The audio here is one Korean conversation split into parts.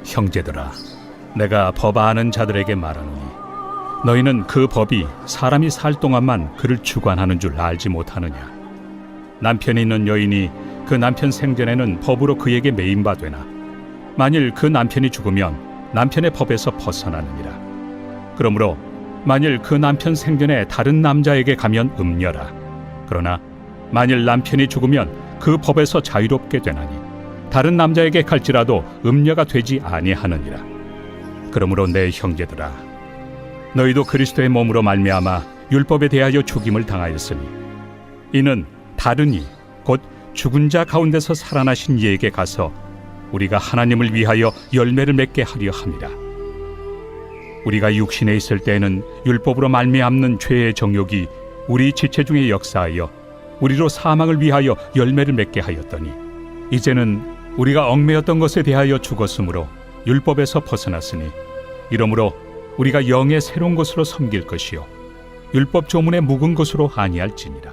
형제들아, 내가 법 아는 자들에게 말하노니 너희는 그 법이 사람이 살 동안만 그를 주관하는 줄 알지 못하느냐. 남편이 있는 여인이 그 남편 생전에는 법으로 그에게 매인 바 되나 만일 그 남편이 죽으면 남편의 법에서 벗어나느니라. 그러므로 만일 그 남편 생전에 다른 남자에게 가면 음녀라. 그러나 만일 남편이 죽으면 그 법에서 자유롭게 되나니 다른 남자에게 갈지라도 음녀가 되지 아니하느니라. 그러므로 내 형제들아, 너희도 그리스도의 몸으로 말미암아 율법에 대하여 죽임을 당하였으니 이는 다른 이 곧 죽은 자 가운데서 살아나신 이에게 가서 우리가 하나님을 위하여 열매를 맺게 하려 함이라. 우리가 육신에 있을 때에는 율법으로 말미암는 죄의 정욕이 우리 지체 중에 역사하여 우리로 사망을 위하여 열매를 맺게 하였더니 이제는 우리가 얽매였던 것에 대하여 죽었으므로 율법에서 벗어났으니 이러므로 우리가 영의 새로운 것으로 섬길 것이요 율법 조문의 묵은 것으로 아니할지니라.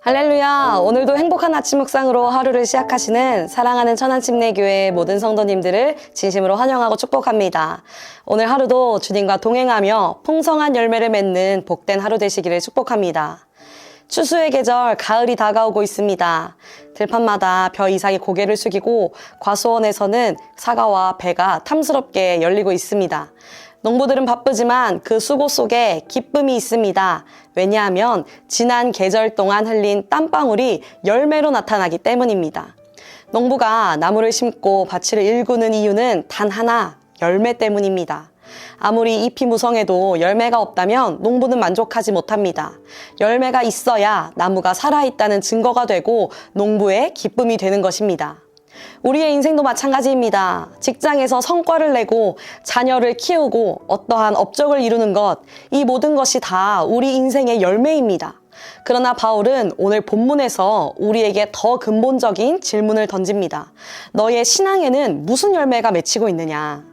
할렐루야. 오늘도 행복한 아침 묵상으로 하루를 시작하시는 사랑하는 천안침례교회 모든 성도님들을 진심으로 환영하고 축복합니다. 오늘 하루도 주님과 동행하며 풍성한 열매를 맺는 복된 하루 되시기를 축복합니다. 추수의 계절 가을이 다가오고 있습니다. 들판마다 벼 이상의 고개를 숙이고 과수원에서는 사과와 배가 탐스럽게 열리고 있습니다. 농부들은 바쁘지만 그 수고 속에 기쁨이 있습니다. 왜냐하면 지난 계절 동안 흘린 땀방울이 열매로 나타나기 때문입니다. 농부가 나무를 심고 밭을 일구는 이유는 단 하나, 열매 때문입니다. 아무리 잎이 무성해도 열매가 없다면 농부는 만족하지 못합니다. 열매가 있어야 나무가 살아있다는 증거가 되고 농부의 기쁨이 되는 것입니다. 우리의 인생도 마찬가지입니다. 직장에서 성과를 내고 자녀를 키우고 어떠한 업적을 이루는 것, 이 모든 것이 다 우리 인생의 열매입니다. 그러나 바울은 오늘 본문에서 우리에게 더 근본적인 질문을 던집니다. 너의 신앙에는 무슨 열매가 맺히고 있느냐?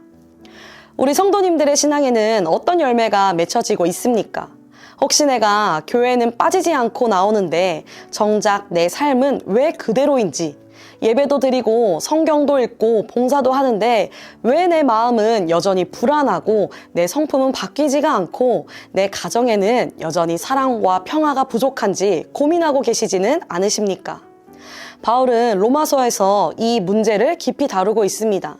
우리 성도님들의 신앙에는 어떤 열매가 맺혀지고 있습니까? 혹시 내가 교회는 빠지지 않고 나오는데 정작 내 삶은 왜 그대로인지, 예배도 드리고 성경도 읽고 봉사도 하는데 왜 내 마음은 여전히 불안하고 내 성품은 바뀌지가 않고 내 가정에는 여전히 사랑과 평화가 부족한지 고민하고 계시지는 않으십니까? 바울은 로마서에서 이 문제를 깊이 다루고 있습니다.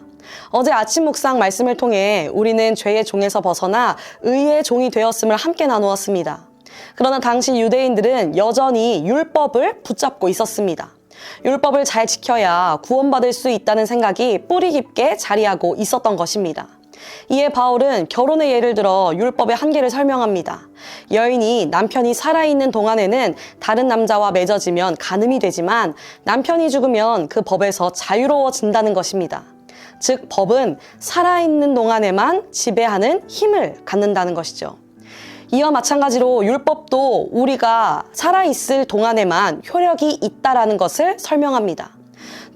어제 아침 묵상 말씀을 통해 우리는 죄의 종에서 벗어나 의의 종이 되었음을 함께 나누었습니다. 그러나 당시 유대인들은 여전히 율법을 붙잡고 있었습니다. 율법을 잘 지켜야 구원받을 수 있다는 생각이 뿌리 깊게 자리하고 있었던 것입니다. 이에 바울은 결혼의 예를 들어 율법의 한계를 설명합니다. 여인이 남편이 살아있는 동안에는 다른 남자와 맺어지면 간음이 되지만 남편이 죽으면 그 법에서 자유로워진다는 것입니다. 즉 법은 살아있는 동안에만 지배하는 힘을 갖는다는 것이죠. 이와 마찬가지로 율법도 우리가 살아있을 동안에만 효력이 있다라는 것을 설명합니다.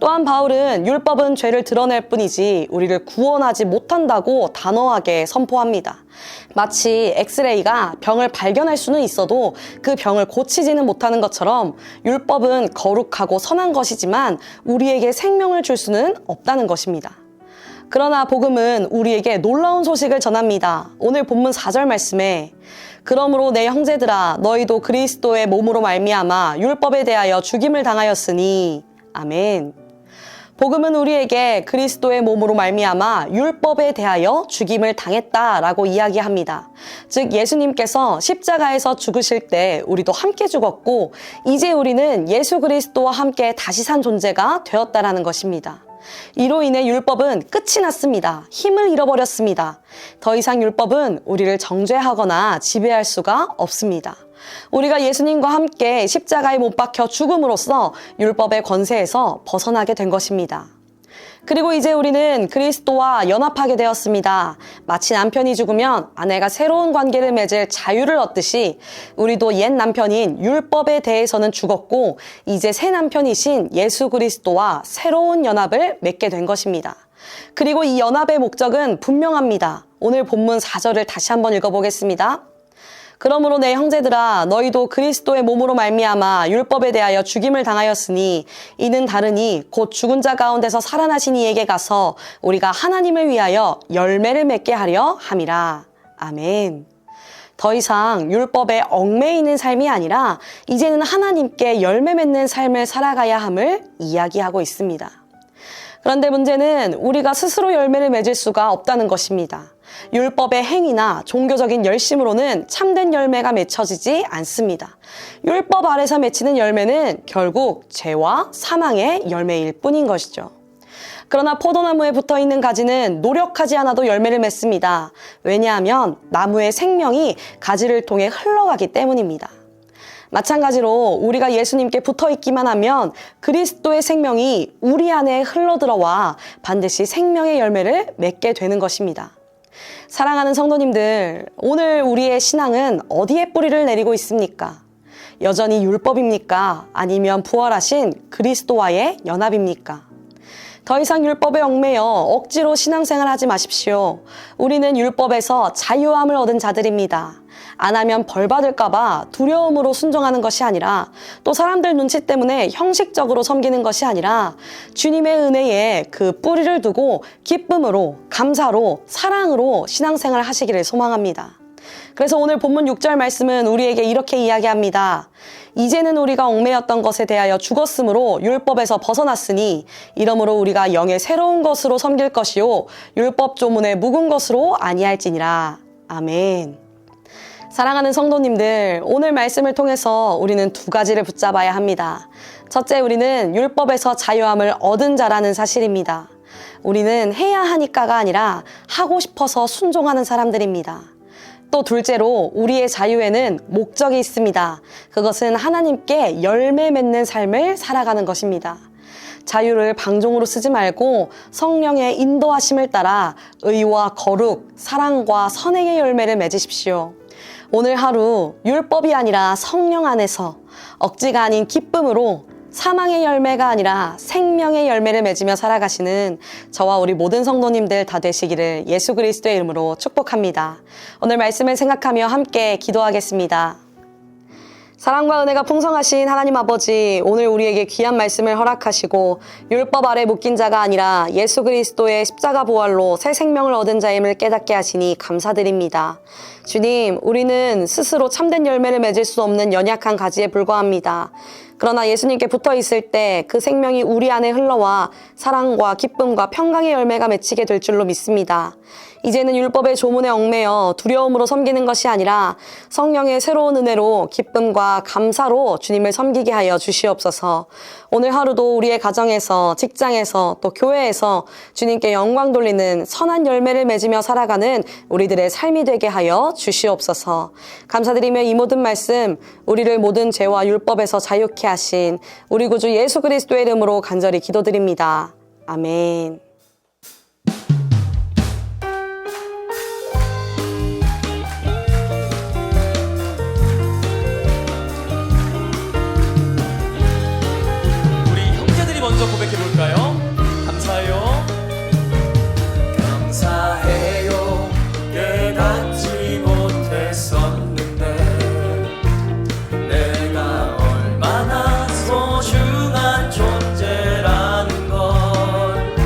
또한 바울은 율법은 죄를 드러낼 뿐이지 우리를 구원하지 못한다고 단호하게 선포합니다. 마치 엑스레이가 병을 발견할 수는 있어도 그 병을 고치지는 못하는 것처럼 율법은 거룩하고 선한 것이지만 우리에게 생명을 줄 수는 없다는 것입니다. 그러나 복음은 우리에게 놀라운 소식을 전합니다. 오늘 본문 4절 말씀에 그러므로 내 형제들아 너희도 그리스도의 몸으로 말미암아 율법에 대하여 죽임을 당하였으니 아멘. 복음은 우리에게 그리스도의 몸으로 말미암아 율법에 대하여 죽임을 당했다라고 이야기합니다. 즉 예수님께서 십자가에서 죽으실 때 우리도 함께 죽었고 이제 우리는 예수 그리스도와 함께 다시 산 존재가 되었다라는 것입니다. 이로 인해 율법은 끝이 났습니다. 힘을 잃어버렸습니다. 더 이상 율법은 우리를 정죄하거나 지배할 수가 없습니다. 우리가 예수님과 함께 십자가에 못 박혀 죽음으로써 율법의 권세에서 벗어나게 된 것입니다. 그리고 이제 우리는 그리스도와 연합하게 되었습니다. 마치 남편이 죽으면 아내가 새로운 관계를 맺을 자유를 얻듯이 우리도 옛 남편인 율법에 대해서는 죽었고 이제 새 남편이신 예수 그리스도와 새로운 연합을 맺게 된 것입니다. 그리고 이 연합의 목적은 분명합니다. 오늘 본문 4절을 다시 한번 읽어보겠습니다. 그러므로 내 형제들아 너희도 그리스도의 몸으로 말미암아 율법에 대하여 죽임을 당하였으니 이는 다르니 곧 죽은 자 가운데서 살아나신 이에게 가서 우리가 하나님을 위하여 열매를 맺게 하려 함이라. 아멘. 더 이상 율법에 얽매여 있는 삶이 아니라 이제는 하나님께 열매 맺는 삶을 살아가야 함을 이야기하고 있습니다. 그런데 문제는 우리가 스스로 열매를 맺을 수가 없다는 것입니다. 율법의 행위나 종교적인 열심으로는 참된 열매가 맺혀지지 않습니다. 율법 아래서 맺히는 열매는 결국 죄와 사망의 열매일 뿐인 것이죠. 그러나 포도나무에 붙어있는 가지는 노력하지 않아도 열매를 맺습니다. 왜냐하면 나무의 생명이 가지를 통해 흘러가기 때문입니다. 마찬가지로 우리가 예수님께 붙어있기만 하면 그리스도의 생명이 우리 안에 흘러들어와 반드시 생명의 열매를 맺게 되는 것입니다. 사랑하는 성도님들, 오늘 우리의 신앙은 어디에 뿌리를 내리고 있습니까? 여전히 율법입니까? 아니면 부활하신 그리스도와의 연합입니까? 더 이상 율법에 얽매여 억지로 신앙생활 하지 마십시오. 우리는 율법에서 자유함을 얻은 자들입니다. 안 하면 벌 받을까봐 두려움으로 순종하는 것이 아니라 또 사람들 눈치 때문에 형식적으로 섬기는 것이 아니라 주님의 은혜에 그 뿌리를 두고 기쁨으로, 감사로, 사랑으로 신앙생활 하시기를 소망합니다. 그래서 오늘 본문 6절 말씀은 우리에게 이렇게 이야기합니다. 이제는 우리가 얽매였던 것에 대하여 죽었으므로 율법에서 벗어났으니 이러므로 우리가 영의 새로운 것으로 섬길 것이요 율법 조문의 묵은 것으로 아니할지니라. 아멘. 사랑하는 성도님들, 오늘 말씀을 통해서 우리는 두 가지를 붙잡아야 합니다. 첫째, 우리는 율법에서 자유함을 얻은 자라는 사실입니다. 우리는 해야 하니까가 아니라 하고 싶어서 순종하는 사람들입니다. 또 둘째로 우리의 자유에는 목적이 있습니다. 그것은 하나님께 열매 맺는 삶을 살아가는 것입니다. 자유를 방종으로 쓰지 말고 성령의 인도하심을 따라 의와 거룩, 사랑과 선행의 열매를 맺으십시오. 오늘 하루 율법이 아니라 성령 안에서 억지가 아닌 기쁨으로 사망의 열매가 아니라 생명의 열매를 맺으며 살아가시는 저와 우리 모든 성도님들 다 되시기를 예수 그리스도의 이름으로 축복합니다. 오늘 말씀을 생각하며 함께 기도하겠습니다. 사랑과 은혜가 풍성하신 하나님 아버지, 오늘 우리에게 귀한 말씀을 허락하시고 율법 아래 묶인 자가 아니라 예수 그리스도의 십자가 부활로 새 생명을 얻은 자임을 깨닫게 하시니 감사드립니다. 주님, 우리는 스스로 참된 열매를 맺을 수 없는 연약한 가지에 불과합니다. 그러나 예수님께 붙어 있을 때 그 생명이 우리 안에 흘러와 사랑과 기쁨과 평강의 열매가 맺히게 될 줄로 믿습니다. 이제는 율법의 조문에 얽매여 두려움으로 섬기는 것이 아니라 성령의 새로운 은혜로 기쁨과 감사로 주님을 섬기게 하여 주시옵소서. 오늘 하루도 우리의 가정에서, 직장에서, 또 교회에서 주님께 영광 돌리는 선한 열매를 맺으며 살아가는 우리들의 삶이 되게 하여 주시옵소서. 감사드리며 이 모든 말씀, 우리를 모든 죄와 율법에서 자유케 하신 우리 구주 예수 그리스도의 이름으로 간절히 기도드립니다. 아멘. 먼저 고백해 볼까요? 감사해요. 감사해요. 깨닫지 못했었는데 내가 얼마나 소중한 존재라는 걸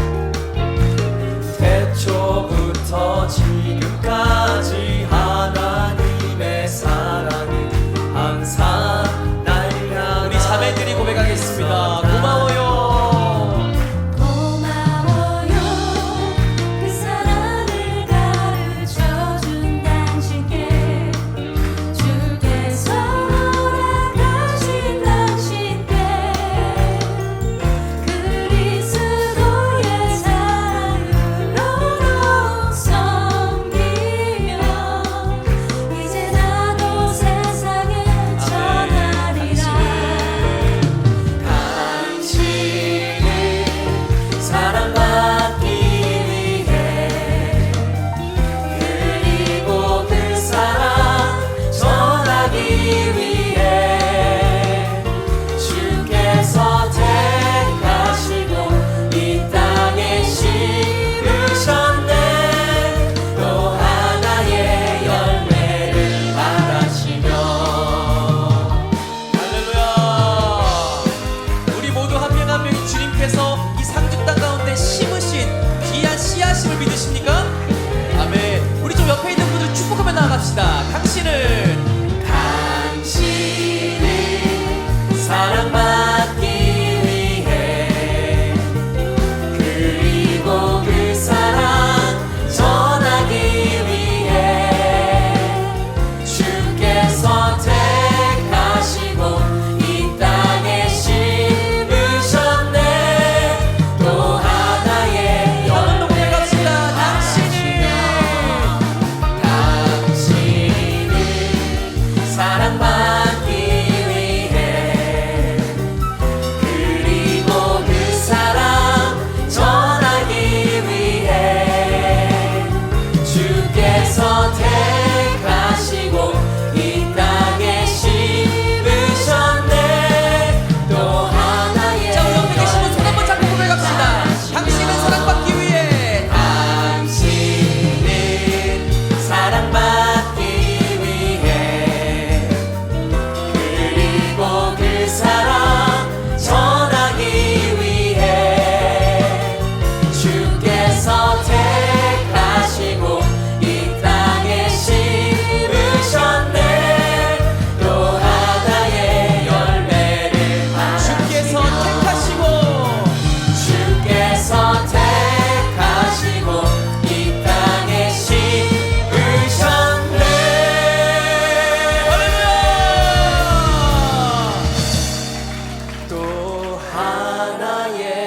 하나의